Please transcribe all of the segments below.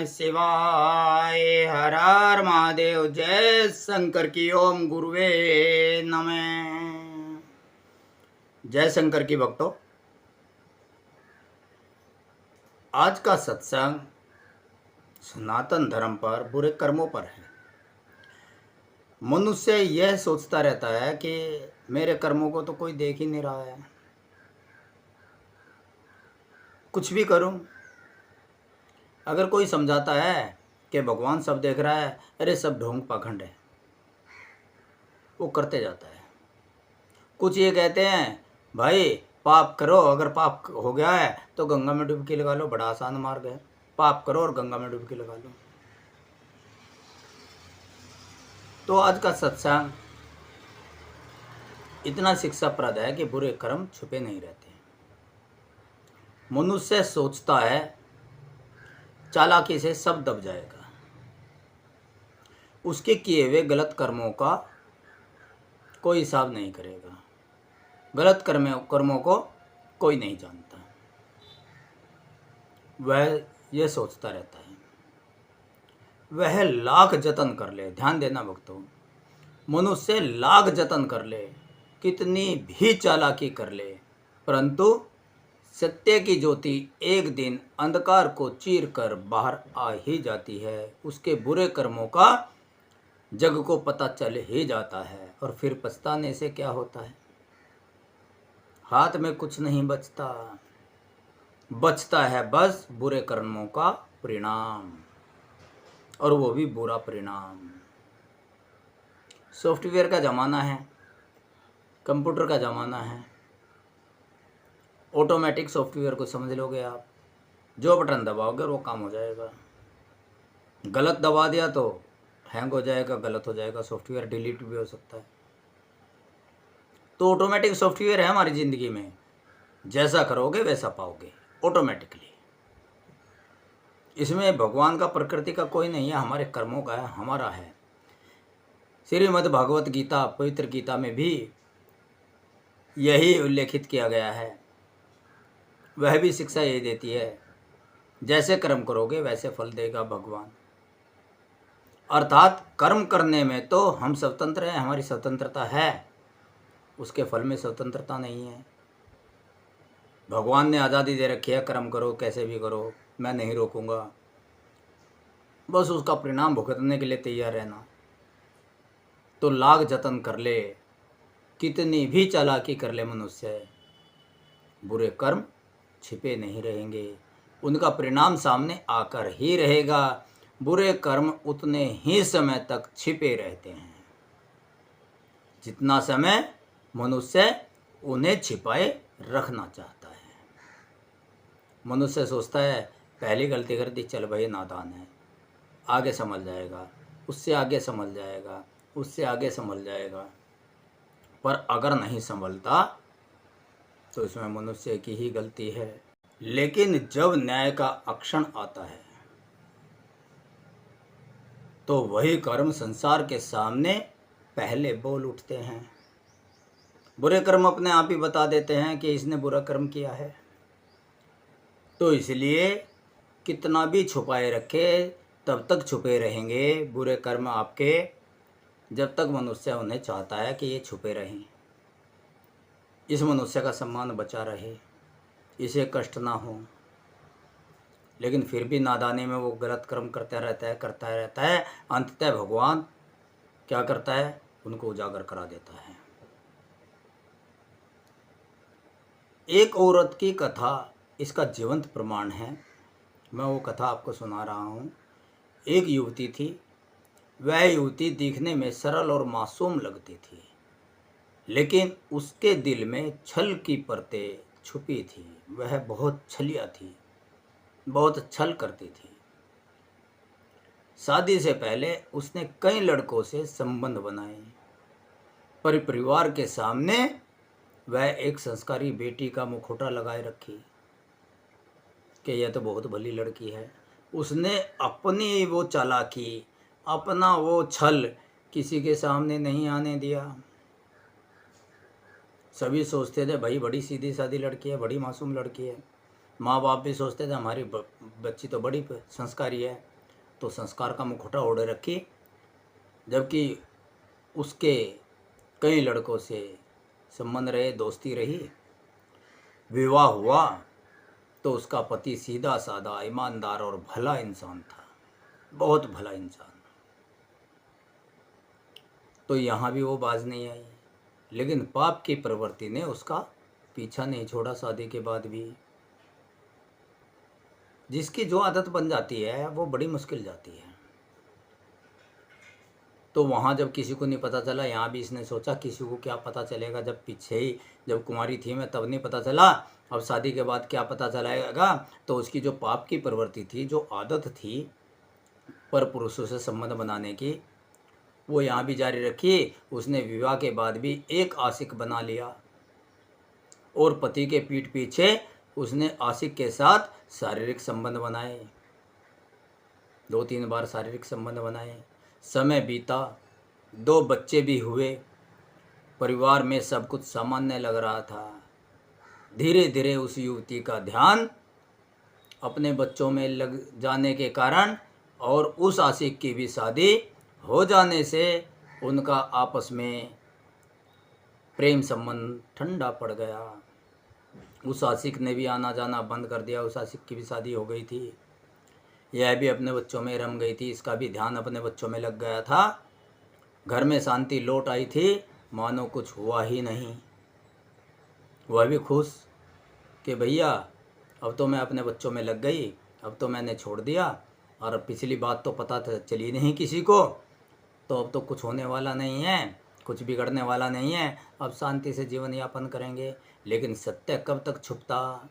नमः शिवाय। हर हर महादेव। जय शंकर की। ओम गुरुवे नमः। जय शंकर की भक्तों, आज का सत्संग सनातन धर्म पर, बुरे कर्मों पर है। मनुष्य यह सोचता रहता है कि मेरे कर्मों को तो कोई देख ही नहीं रहा है, कुछ भी करूं। अगर कोई समझाता है कि भगवान सब देख रहा है, अरे सब ढोंग पाखंड है, वो करते जाता है। कुछ ये कहते हैं भाई पाप करो, अगर पाप हो गया है तो गंगा में डुबकी लगा लो, बड़ा आसान मार्ग है। पाप करो और गंगा में डुबकी लगा लो। तो आज का सत्संग इतना शिक्षाप्रद है कि बुरे कर्म छुपे नहीं रहते। मनुष्य सोचता है चालाकी से सब दब जाएगा, उसके किए हुए गलत कर्मों का कोई हिसाब नहीं करेगा। गलत कर्मों को कोई नहीं जानता, वह यह सोचता रहता है। वह लाख जतन कर ले, ध्यान देना भक्तों, मनुष्य लाख जतन कर ले, कितनी भी चालाकी कर ले, परंतु सत्य की ज्योति एक दिन अंधकार को चीर कर बाहर आ ही जाती है। उसके बुरे कर्मों का जग को पता चल ही जाता है, और फिर पछताने से क्या होता है? हाथ में कुछ नहीं बचता, बचता है बस बुरे कर्मों का परिणाम, और वो भी बुरा परिणाम। सॉफ्टवेयर का ज़माना है, कंप्यूटर का ज़माना है। ऑटोमेटिक सॉफ्टवेयर को समझ लोगे आप, जो बटन दबाओगे वो काम हो जाएगा। गलत दबा दिया तो हैंग हो जाएगा, गलत हो जाएगा, सॉफ्टवेयर डिलीट भी हो सकता है। तो ऑटोमेटिक सॉफ्टवेयर है हमारी ज़िंदगी में, जैसा करोगे वैसा पाओगे ऑटोमेटिकली। इसमें भगवान का, प्रकृति का कोई नहीं है, हमारे कर्मों का है, हमारा है। श्रीमद् भागवत गीता, पवित्र गीता में भी यही उल्लेखित किया गया है। वह भी शिक्षा यही देती है, जैसे कर्म करोगे वैसे फल देगा भगवान। अर्थात कर्म करने में तो हम स्वतंत्र हैं, हमारी स्वतंत्रता है, उसके फल में स्वतंत्रता नहीं है। भगवान ने आज़ादी दे रखी है, कर्म करो कैसे भी करो, मैं नहीं रोकूंगा, बस उसका परिणाम भुगतने के लिए तैयार रहना। तो लाख जतन कर ले, कितनी भी चालाकी कर ले मनुष्य, बुरे कर्म छिपे नहीं रहेंगे, उनका परिणाम सामने आकर ही रहेगा। बुरे कर्म उतने ही समय तक छिपे रहते हैं जितना समय मनुष्य उन्हें छिपाए रखना चाहता है। मनुष्य सोचता है पहली गलती कर दी, चल भाई नादान है, आगे संभल जाएगा, उससे आगे संभल जाएगा, उससे आगे संभल जाएगा। पर अगर नहीं संभलता तो इसमें मनुष्य की ही गलती है। लेकिन जब न्याय का अक्षण आता है तो वही कर्म संसार के सामने पहले बोल उठते हैं। बुरे कर्म अपने आप ही बता देते हैं कि इसने बुरा कर्म किया है। तो इसलिए कितना भी छुपाए रखे तब तक छुपे रहेंगे बुरे कर्म आपके, जब तक मनुष्य उन्हें चाहता है कि ये छुपे रहें, इस मनुष्य का सम्मान बचा रहे, इसे कष्ट ना हो। लेकिन फिर भी नादानी में वो गलत कर्म करता रहता है। अंततः भगवान क्या करता है? उनको उजागर करा देता है। एक औरत की कथा इसका जीवंत प्रमाण है। मैं वो कथा आपको सुना रहा हूँ। एक युवती थी, वह युवती दिखने में सरल और मासूम लगती थी, लेकिन उसके दिल में छल की परतें छुपी थी। वह बहुत छलिया थी, बहुत छल करती थी। शादी से पहले उसने कई लड़कों से संबंध बनाए, पर परिवार के सामने वह एक संस्कारी बेटी का मुखौटा लगाए रखी कि यह तो बहुत भली लड़की है। उसने अपनी वो चालाकी, अपना वो छल किसी के सामने नहीं आने दिया। सभी सोचते थे भाई बड़ी सीधी सादी लड़की है, बड़ी मासूम लड़की है। माँ बाप भी सोचते थे हमारी बच्ची तो बड़ी संस्कारी है, तो संस्कार का मुखौटा ओढ़े रखी, जबकि उसके कई लड़कों से संबंध रहे, दोस्ती रही। विवाह हुआ तो उसका पति सीधा साधा, ईमानदार और भला इंसान था, बहुत भला इंसान। तो यहाँ भी वो बाज नहीं आई, लेकिन पाप की प्रवृत्ति ने उसका पीछा नहीं छोड़ा शादी के बाद भी। जिसकी जो आदत बन जाती है वो बड़ी मुश्किल जाती है। तो वहाँ जब किसी को नहीं पता चला, यहाँ भी इसने सोचा किसी को क्या पता चलेगा, जब पीछे ही जब कुंवारी थी मैं तब नहीं पता चला, अब शादी के बाद क्या पता चलाएगा। तो उसकी जो पाप की प्रवृत्ति थी, जो आदत थी पर पुरुषों से संबंध बनाने की, वो यहाँ भी जारी रखी। उसने विवाह के बाद भी एक आशिक बना लिया और पति के पीठ पीछे उसने आशिक के साथ शारीरिक संबंध बनाए, 2-3 बार शारीरिक संबंध बनाए। समय बीता, 2 बच्चे भी हुए, परिवार में सब कुछ सामान्य लग रहा था। धीरे धीरे उस युवती का ध्यान अपने बच्चों में लग जाने के कारण और उस आशिक की भी शादी हो जाने से उनका आपस में प्रेम संबंध ठंडा पड़ गया। उस आशिक ने भी आना जाना बंद कर दिया, उस आशिक की भी शादी हो गई थी। यह भी अपने बच्चों में रम गई थी, इसका भी ध्यान अपने बच्चों में लग गया था। घर में शांति लौट आई थी, मानो कुछ हुआ ही नहीं। वह भी खुश कि भैया अब तो मैं अपने बच्चों में लग गई, अब तो मैंने छोड़ दिया, और पिछली बात तो पता चली नहीं किसी को, तो अब तो कुछ होने वाला नहीं है, कुछ बिगड़ने वाला नहीं है, अब शांति से जीवन यापन करेंगे। लेकिन सत्य कब तक छुपता।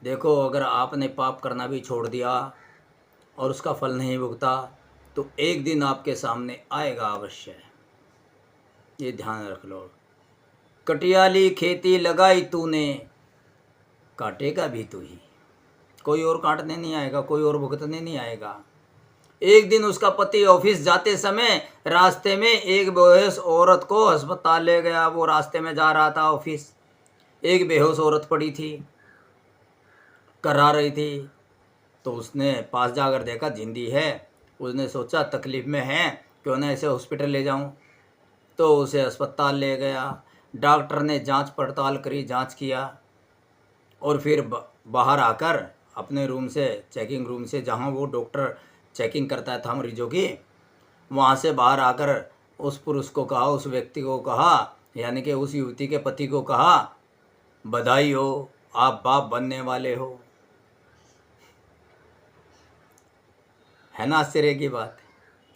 देखो, अगर आपने पाप करना भी छोड़ दिया और उसका फल नहीं भुगता तो एक दिन आपके सामने आएगा अवश्य, ये ध्यान रख लो। कटियाली खेती लगाई तूने, काटेगा भी तू ही, कोई और काटने नहीं आएगा, कोई और भुगतने नहीं आएगा। एक दिन उसका पति ऑफिस जाते समय रास्ते में एक बेहोश औरत को अस्पताल ले गया। वो रास्ते में जा रहा था ऑफिस, एक बेहोश औरत पड़ी थी, कर्रा रही थी। तो उसने पास जाकर देखा जिंदी है। उसने सोचा तकलीफ में है, क्यों ना इसे हॉस्पिटल ले जाऊं। तो उसे अस्पताल ले गया। डॉक्टर ने जांच पड़ताल करी, जांच किया, और फिर बाहर आकर अपने रूम से, चेकिंग रूम से, जहां वो डॉक्टर चेकिंग करता था मरीजों की, वहां से बाहर आकर उस पुरुष को कहा, उस व्यक्ति को कहा, यानी कि उस युवती के पति को कहा, बधाई हो, आप बाप बनने वाले हो। है ना आश्चर्य की बात।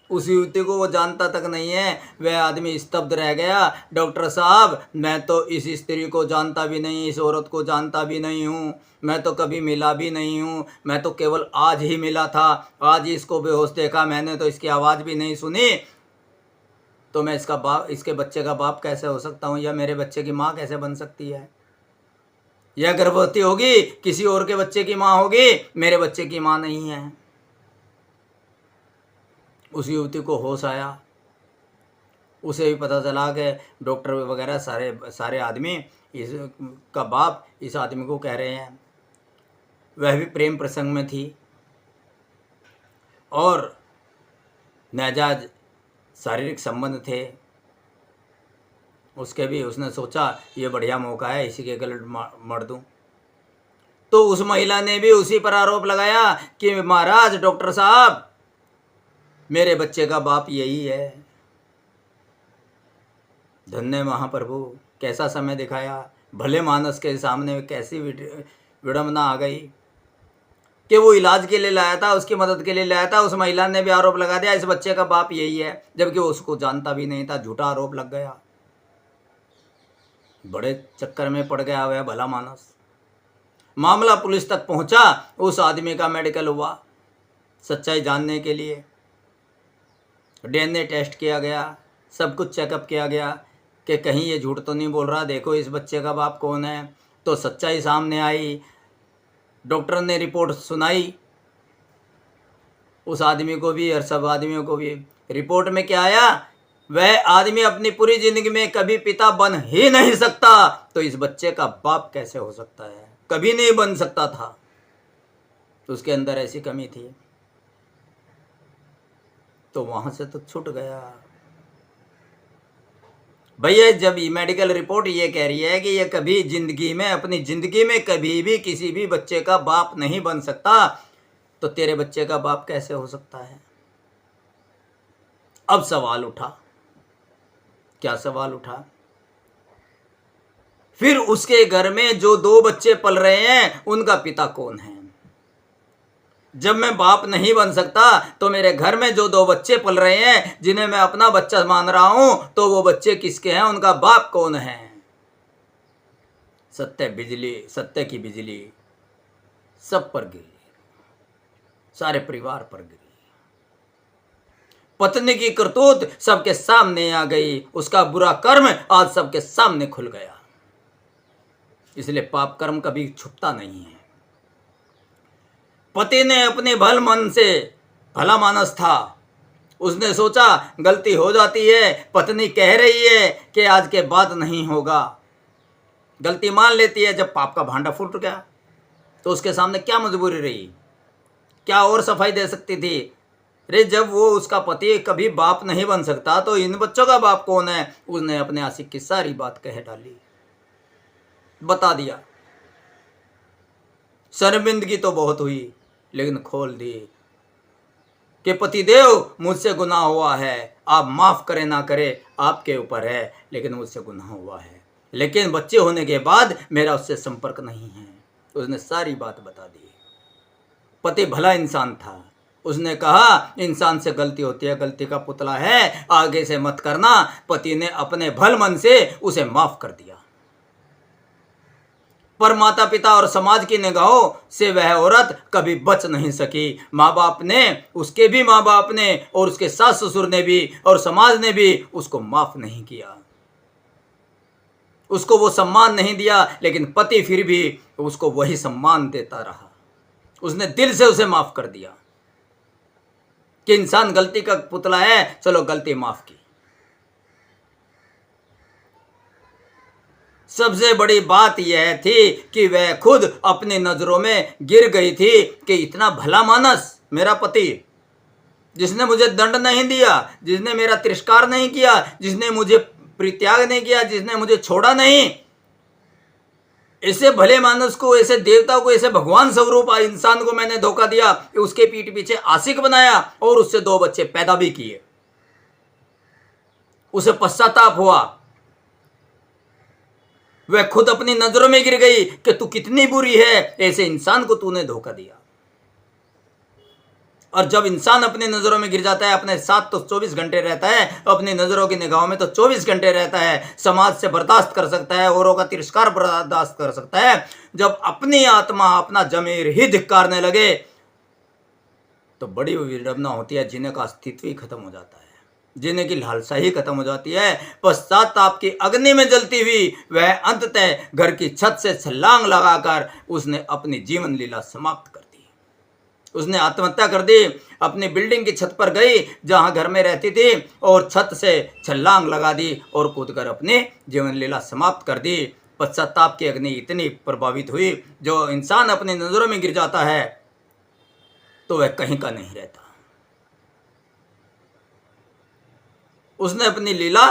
उस युवती को वो जानता तक नहीं है। वह आदमी स्तब्ध रह गया। डॉक्टर साहब, मैं तो इस स्त्री को जानता भी नहीं, इस औरत को जानता भी नहीं हूँ, मैं तो कभी मिला भी नहीं हूँ, मैं तो केवल आज ही मिला था, आज ही इसको बेहोश देखा, मैंने तो इसकी आवाज़ भी नहीं सुनी। तो मैं इसका बाप, इसके बच्चे का बाप कैसे हो सकता हूँ, या मेरे बच्चे की माँ कैसे बन सकती है। यह गर्भवती होगी, किसी और के बच्चे की माँ होगी, मेरे बच्चे की माँ नहीं है। उस युवती को होश आया। उसे भी पता चला कि डॉक्टर वगैरह सारे आदमी इसका बाप इस आदमी को कह रहे हैं। वह भी प्रेम प्रसंग में थी और नाजायज शारीरिक संबंध थे उसके भी। उसने सोचा ये बढ़िया मौका है, इसी के गले मर दूं। तो उस महिला ने भी उसी पर आरोप लगाया कि महाराज, डॉक्टर साहब, मेरे बच्चे का बाप यही है। धन्य महाप्रभु, कैसा समय दिखाया। भले मानस के सामने कैसी विडंबना आ गई कि वो इलाज के लिए लाया था, उसकी मदद के लिए लाया था। उस महिला ने भी आरोप लगा दिया इस बच्चे का बाप यही है, जबकि वो उसको जानता भी नहीं था। झूठा आरोप लग गया। बड़े चक्कर में पड़ गया वह भला मानस। मामला पुलिस तक पहुंचा। उस आदमी का मेडिकल हुआ सच्चाई जानने के लिए। डीएनए टेस्ट किया गया, सब कुछ चेकअप किया गया कि कहीं ये झूठ तो नहीं बोल रहा, देखो इस बच्चे का बाप कौन है। तो सच्चाई सामने आई। डॉक्टर ने रिपोर्ट सुनाई उस आदमी को भी और सब आदमियों को भी। रिपोर्ट में क्या आया, वह आदमी अपनी पूरी जिंदगी में कभी पिता बन ही नहीं सकता, तो इस बच्चे का बाप कैसे हो सकता है, कभी नहीं बन सकता था। तो उसके अंदर ऐसी कमी थी। तो वहां से तो छूट गया। भैया जब ये मेडिकल रिपोर्ट ये कह रही है कि ये कभी जिंदगी में, अपनी जिंदगी में कभी भी किसी भी बच्चे का बाप नहीं बन सकता, तो तेरे बच्चे का बाप कैसे हो सकता है? अब सवाल उठा। क्या सवाल उठा? फिर उसके घर में जो 2 बच्चे पल रहे हैं उनका पिता कौन है? जब मैं बाप नहीं बन सकता तो मेरे घर में जो 2 बच्चे पल रहे हैं जिन्हें मैं अपना बच्चा मान रहा हूं, तो वो बच्चे किसके हैं? उनका बाप कौन है? सत्य बिजली, सत्य की बिजली सब पर गिरी, सारे परिवार पर गिरी। पत्नी की करतूत सबके सामने आ गई, उसका बुरा कर्म आज सबके सामने खुल गया। इसलिए पाप कर्म कभी छुपता नहीं है। पति ने अपने भल मन से, भला मानस था, उसने सोचा गलती हो जाती है, पत्नी कह रही है कि आज के बाद नहीं होगा, गलती मान लेती है। जब पाप का भांडा फूट गया तो उसके सामने क्या मजबूरी रही? क्या और सफाई दे सकती थी? अरे जब वो उसका पति कभी बाप नहीं बन सकता तो इन बच्चों का बाप कौन है? उसने अपने आशिक की सारी बात कह डाली, बता दिया। शर्मिंदगी तो बहुत हुई, लेकिन खोल दी कि पतिदेव मुझसे गुनाह हुआ है, आप माफ करें ना करें आपके ऊपर है, लेकिन मुझसे गुनाह हुआ है, लेकिन बच्चे होने के बाद मेरा उससे संपर्क नहीं है। उसने सारी बात बता दी। पति भला इंसान था, उसने कहा इंसान से गलती होती है, गलती का पुतला है, आगे से मत करना। पति ने अपने भल मन से उसे माफ कर दिया। पर माता पिता और समाज की निगाहों से वह औरत कभी बच नहीं सकी। माँ बाप ने, उसके भी माँ बाप ने और उसके सास ससुर ने भी और समाज ने भी उसको माफ नहीं किया, उसको वो सम्मान नहीं दिया, लेकिन पति फिर भी उसको वही सम्मान देता रहा। उसने दिल से उसे माफ कर दिया कि इंसान गलती का पुतला है, चलो गलती माफ की। सबसे बड़ी बात यह थी कि वह खुद अपनी नजरों में गिर गई थी कि इतना भला मानस मेरा पति, जिसने मुझे दंड नहीं दिया, जिसने मेरा तिरस्कार नहीं किया, जिसने मुझे परित्याग नहीं किया, जिसने मुझे छोड़ा नहीं, ऐसे भले मानस को, ऐसे देवता को, ऐसे भगवान स्वरूप इंसान को मैंने धोखा दिया, उसके पीठ पीछे आशिक बनाया और उससे 2 बच्चे पैदा भी किए। उसे पश्चाताप हुआ, वह खुद अपनी नजरों में गिर गई कि तू कितनी बुरी है, ऐसे इंसान को तूने धोखा दिया। और जब इंसान अपनी नजरों में गिर जाता है, अपने साथ तो 24 घंटे रहता है, अपनी नजरों की निगाहों में तो 24 घंटे रहता है, समाज से बर्दाश्त कर सकता है, औरों का तिरस्कार बर्दाश्त कर सकता है। जब अपनी आत्मा, अपना जमीर ही धिक्कारने लगे तो बड़ी विडंबना होती है, जीने का अस्तित्व ही खत्म हो जाता है, जीने की लालसा ही खत्म हो जाती है। पश्चाताप की अग्नि में जलती हुई वह अंततः घर की छत से छलांग लगाकर उसने अपनी जीवन लीला समाप्त कर दी। उसने आत्महत्या कर दी, अपनी बिल्डिंग की छत पर गई जहां घर में रहती थी और छत से छलांग लगा दी और कूदकर अपनी जीवन लीला समाप्त कर दी। पश्चाताप की अग्नि इतनी प्रभावित हुई, जो इंसान अपनी नजरों में गिर जाता है तो वह कहीं का नहीं रहता। उसने अपनी लीला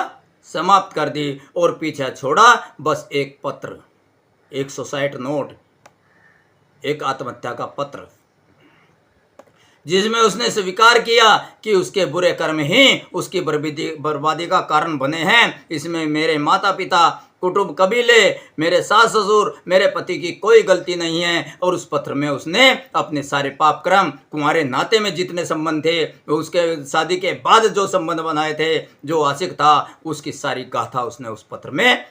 समाप्त कर दी और पीछे छोड़ा बस एक पत्र, एक सुसाइड नोट, एक आत्महत्या का पत्र, जिसमें उसने स्वीकार किया कि उसके बुरे कर्म ही उसकी बर्बादी का कारण बने हैं। इसमें मेरे माता पिता, कुटुंब, कबीले, मेरे सास ससुर, मेरे पति की कोई गलती नहीं है। और उस पत्र में उसने अपने सारे पाप कर्म, कुंवारे नाते में जितने संबंध थे, उसके शादी के बाद जो संबंध बनाए थे, जो आशिक था, उसकी सारी गाथा उसने उस पत्र में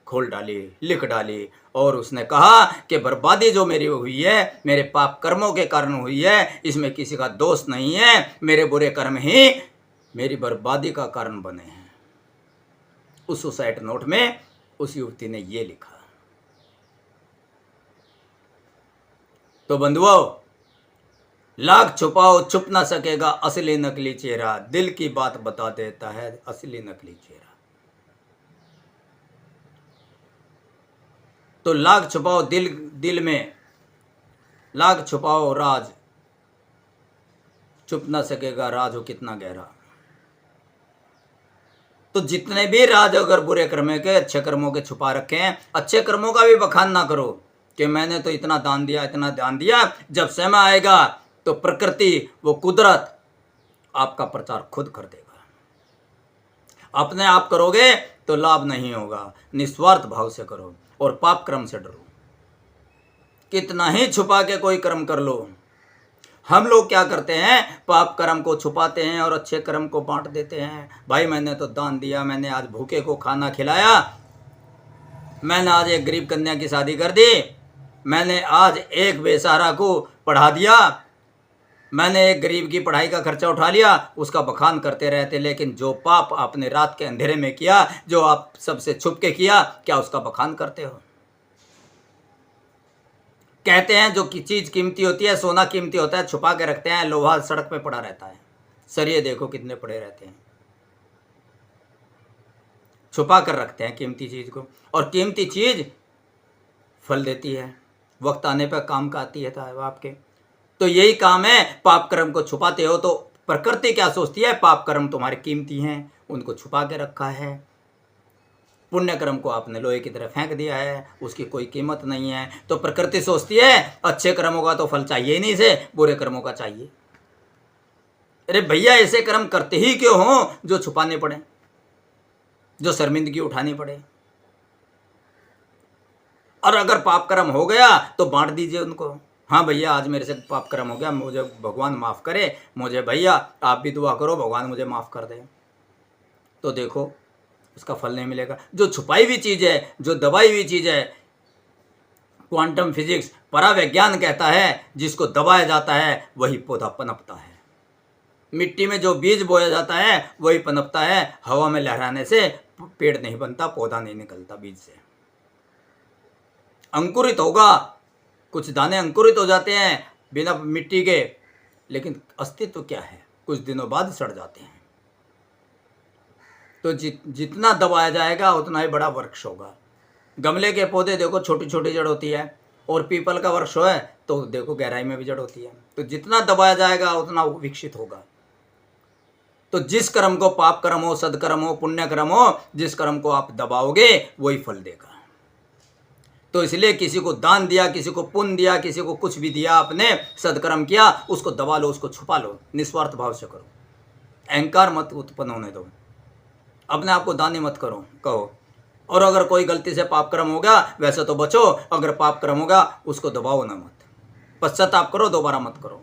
खोल डाली, लिख डाली। और उसने कहा कि बर्बादी जो मेरी हुई है, मेरे पाप कर्मों के कारण हुई है, इसमें किसी का दोष नहीं है, मेरे बुरे कर्म ही मेरी बर्बादी का कारण बने हैं। उस सुसाइड नोट में उस युवती ने ये लिखा। तो बंधुओं, लाख छुपाओ छुप ना सकेगा असली नकली चेहरा, दिल की बात बता देता है असली नकली चेहरा। तो लाख छुपाओ दिल में, लाख छुपाओ राज, छुप न सकेगा राज हो कितना गहरा। तो जितने भी राज अगर बुरे कर्म के अच्छे कर्मों के छुपा रखे हैं, अच्छे कर्मों का भी बखान ना करो कि मैंने तो इतना दान दिया, इतना दान दिया। जब समय आएगा तो प्रकृति, वो कुदरत आपका प्रचार खुद कर देगा। अपने आप करोगे तो लाभ नहीं होगा, निस्वार्थ भाव से करो और पाप कर्म से डरो। कितना ही छुपा के कोई कर्म कर लो, हम लोग क्या करते हैं, पाप कर्म को छुपाते हैं और अच्छे कर्म को बांट देते हैं। भाई मैंने तो दान दिया, मैंने आज भूखे को खाना खिलाया, मैंने आज एक गरीब कन्या की शादी कर दी, मैंने आज एक बेसहारा को पढ़ा दिया, मैंने एक गरीब की पढ़ाई का खर्चा उठा लिया, उसका बखान करते रहते। लेकिन जो पाप आपने रात के अंधेरे में किया, जो आप सबसे छुप के किया, क्या उसका बखान करते हो? कहते हैं जो चीज कीमती होती है, सोना कीमती होता है, छुपा के रखते हैं, लोहा सड़क पे पड़ा रहता है, सरिये देखो कितने पड़े रहते हैं, छुपा कर रखते हैं कीमती चीज को। और कीमती चीज फल देती है, वक्त आने पर काम का आती है साहब आपके। तो यही काम है, पाप कर्म को छुपाते हो तो प्रकृति क्या सोचती है, पाप कर्म तुम्हारे कीमती हैं, उनको छुपा के रखा है। पुण्य कर्म को आपने लोहे की तरह फेंक दिया है, उसकी कोई कीमत नहीं है। तो प्रकृति सोचती है अच्छे कर्मों का तो फल चाहिए ही नहीं, से बुरे कर्मों का चाहिए। अरे भैया ऐसे कर्म करते ही क्यों हो जो छुपाने पड़े, जो शर्मिंदगी उठानी पड़े। और अगर पाप कर्म हो गया तो बांट दीजिए उनको। हाँ भैया आज मेरे से पाप कर्म हो गया, मुझे भगवान माफ़ करे, मुझे भैया आप भी दुआ करो भगवान मुझे माफ़ कर दे। तो देखो उसका फल नहीं मिलेगा। जो छुपाई हुई चीज़ है, जो दबाई हुई चीज़ है, क्वांटम फिजिक्स पराविज्ञान कहता है जिसको दबाया जाता है वही पौधा पनपता है। मिट्टी में जो बीज बोया जाता है वही पनपता है, हवा में लहराने से पेड़ नहीं बनता, पौधा नहीं निकलता बीज से। अंकुरित होगा, कुछ दाने अंकुरित हो जाते हैं बिना मिट्टी के, लेकिन अस्तित्व क्या है, कुछ दिनों बाद सड़ जाते हैं। तो जितना दबाया जाएगा उतना ही बड़ा वृक्ष होगा। गमले के पौधे देखो छोटी छोटी जड़ होती है, और पीपल का वृक्ष है तो देखो गहराई में भी जड़ होती है। तो जितना दबाया जाएगा उतना विकसित होगा। तो जिस कर्म को, पाप कर्म हो, सदकर्म हो, पुण्य कर्म हो, जिस कर्म को आप दबाओगे वही फल देगा। तो इसलिए किसी को दान दिया, किसी को पुण्य दिया, किसी को कुछ भी दिया, आपने सदकर्म किया, उसको दबा लो, उसको छुपा लो, निस्वार्थ भाव से करो। अहंकार मत उत्पन्न होने दो, अपने आप को दानी मत करो कहो। और अगर कोई गलती से पाप कर्म हो गया वैसे तो बचो, अगर पाप कर्म होगा उसको दबाओ ना मत, पश्चाताप करो, दोबारा मत करो।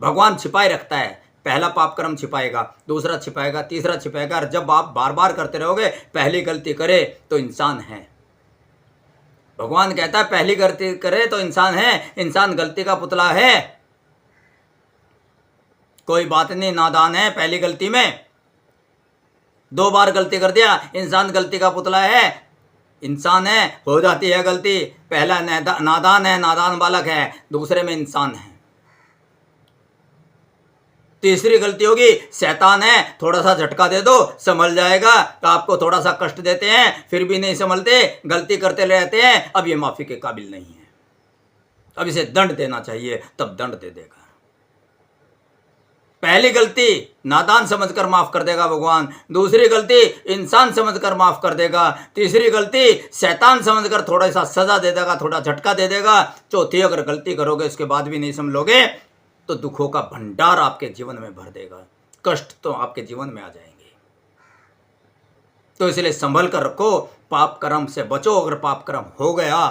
भगवान छिपाए रखता है, पहला पाप कर्म छिपाएगा, दूसरा छिपाएगा, तीसरा छिपाएगा। और जब आप बार बार करते रहोगे, पहली गलती करे तो इंसान है। भगवान कहता है पहली गलती करे तो इंसान है, इंसान गलती का पुतला है, कोई बात नहीं, नादान है। पहली गलती में 2 बार गलती कर दिया, इंसान गलती का पुतला है, इंसान है, हो जाती है गलती। पहला नादान है, नादान बालक है, दूसरे में इंसान है। तीसरी गलती होगी शैतान है, थोड़ा सा झटका दे दो संभल जाएगा। तो आपको थोड़ा सा कष्ट देते हैं फिर भी नहीं संभलते, गलती करते रहते हैं। अब ये माफी के काबिल नहीं है, अब इसे दंड देना चाहिए, तब दंड दे देगा। पहली गलती नादान समझकर माफ कर देगा भगवान, दूसरी गलती इंसान समझकर माफ कर देगा, तीसरी गलती शैतान समझकर थोड़ा सा सजा दे देगा, थोड़ा झटका दे देगा, चौथी अगर गलती करोगे उसके बाद भी नहीं संभलोगे तो दुखों का भंडार आपके जीवन में भर देगा, कष्ट तो आपके जीवन में आ जाएंगे। तो इसलिए संभल कर रखो, पाप कर्म से बचो। अगर पाप कर्म हो गया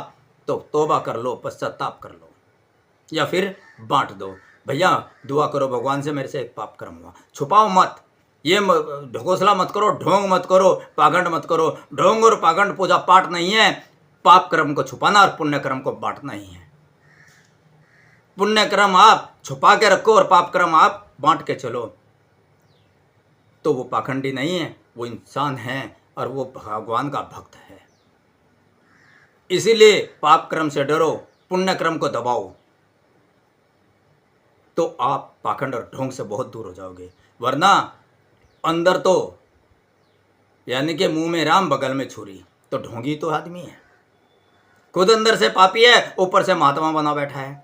तो तौबा कर लो, पश्चाताप कर लो, या फिर बांट दो। भैया दुआ करो भगवान से, मेरे से एक पाप कर्म हुआ, छुपाओ मत, ये ढकोसला मत करो, ढोंग मत करो, पाखंड मत करो। ढोंग और पाखंड पूजा पाठ नहीं है, पाप कर्म को छुपाना और पुण्य कर्म को बांटना ही है। पुण्य कर्म आप छुपा के रखो और पाप कर्म आप बांट के चलो, तो वो पाखंडी नहीं है, वो इंसान है और वो भगवान का भक्त है। इसीलिए पाप कर्म से डरो, पुण्य कर्म को दबाओ, तो आप पाखंड और ढोंग से बहुत दूर हो जाओगे। वरना अंदर तो यानी कि मुंह में राम बगल में छुरी, तो ढोंगी तो आदमी है, खुद अंदर से पापी है, ऊपर से महात्मा बना बैठा है,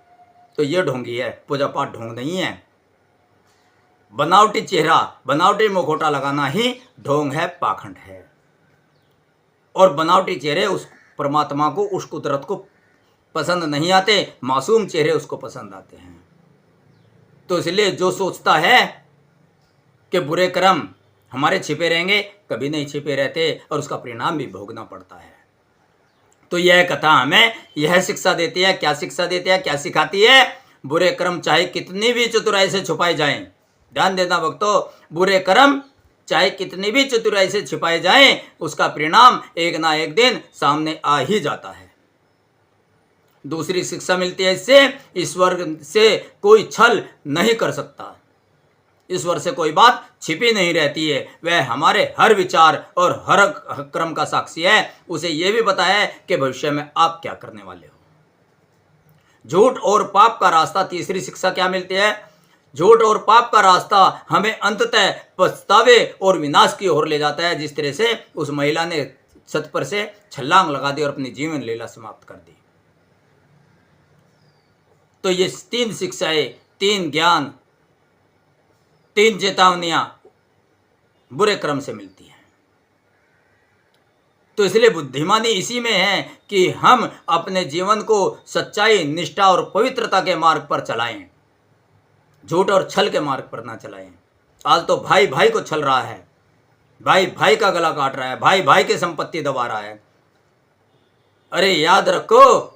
तो ये ढोंगी है, पूजा पाठ ढोंग नहीं है। बनावटी चेहरा, बनावटी मुखौटा लगाना ही ढोंग है, पाखंड है। और बनावटी चेहरे उस परमात्मा को, उस कुदरत को पसंद नहीं आते, मासूम चेहरे उसको पसंद आते हैं। तो इसलिए जो सोचता है कि बुरे कर्म हमारे छिपे रहेंगे, कभी नहीं छिपे रहते और उसका परिणाम भी भोगना पड़ता है। तो यह कथा हमें यह शिक्षा देती है। क्या शिक्षा देती है, क्या सिखाती है? बुरे कर्म चाहे कितनी भी चतुराई से छुपाए जाएं, ध्यान देना भक्तों, बुरे कर्म चाहे कितनी भी चतुराई से छिपाए जाएं, उसका परिणाम एक ना एक दिन सामने आ ही जाता है। दूसरी शिक्षा मिलती है इससे, ईश्वर से कोई छल नहीं कर सकता, ईश्वर से कोई बात छिपी नहीं रहती है। वह हमारे हर विचार और हर कर्म का साक्षी है। उसे यह भी पता है कि भविष्य में आप क्या करने वाले हो। झूठ और पाप का रास्ता, तीसरी शिक्षा क्या मिलती है? झूठ और पाप का रास्ता हमें अंततः पछतावे और विनाश की ओर ले जाता है। जिस तरह से उस महिला ने छत पर से छलांग लगा दी और अपनी जीवन लीला समाप्त कर दी। तो ये तीन शिक्षाएं, तीन ज्ञान, तीन चेतावनियां बुरे कर्म से मिलती हैं। तो इसलिए बुद्धिमानी इसी में है कि हम अपने जीवन को सच्चाई, निष्ठा और पवित्रता के मार्ग पर चलाएं, झूठ और छल के मार्ग पर ना चलाएं। आज तो भाई भाई को छल रहा है, भाई भाई का गला काट रहा है, भाई भाई की संपत्ति दबा रहा है। अरे याद रखो,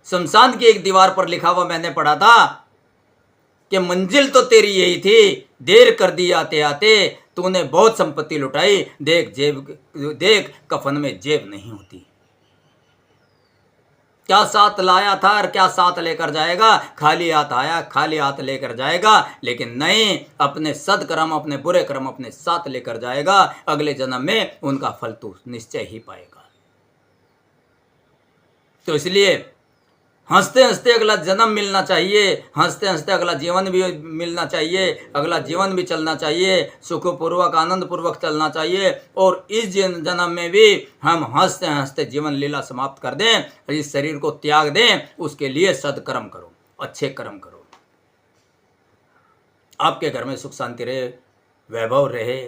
शमशान की एक दीवार पर लिखा हुआ मैंने पढ़ा था कि मंजिल तो तेरी यही थी, देर कर दी आते आते, तूने बहुत संपत्ति लुटाई, देख कफन में जेब नहीं होती। क्या साथ लाया था और क्या साथ लेकर जाएगा? खाली हाथ आया, खाली हाथ लेकर जाएगा। लेकिन नहीं, अपने सदकर्म, अपने बुरे कर्म अपने साथ लेकर जाएगा। अगले जन्म में उनका फल तू निश्चय ही पाएगा। तो इसलिए हंसते हंसते अगला जन्म मिलना चाहिए, हंसते हंसते अगला जीवन भी मिलना चाहिए, अगला जीवन भी चलना चाहिए, सुखपूर्वक आनंद पूर्वक चलना चाहिए। और इस जन्म में भी हम हंसते हंसते जीवन लीला समाप्त कर दें, इस शरीर को त्याग दें। उसके लिए सदकर्म करो, अच्छे कर्म करो। आपके घर में सुख शांति रहे, वैभव रहे,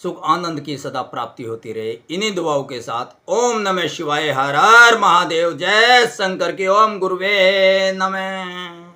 सुख आनंद की सदा प्राप्ति होती रहे। इन्हीं दुआओं के साथ ओम नमः शिवाय, हर हर महादेव, जय शंकर की, ओम गुरुवे नमः।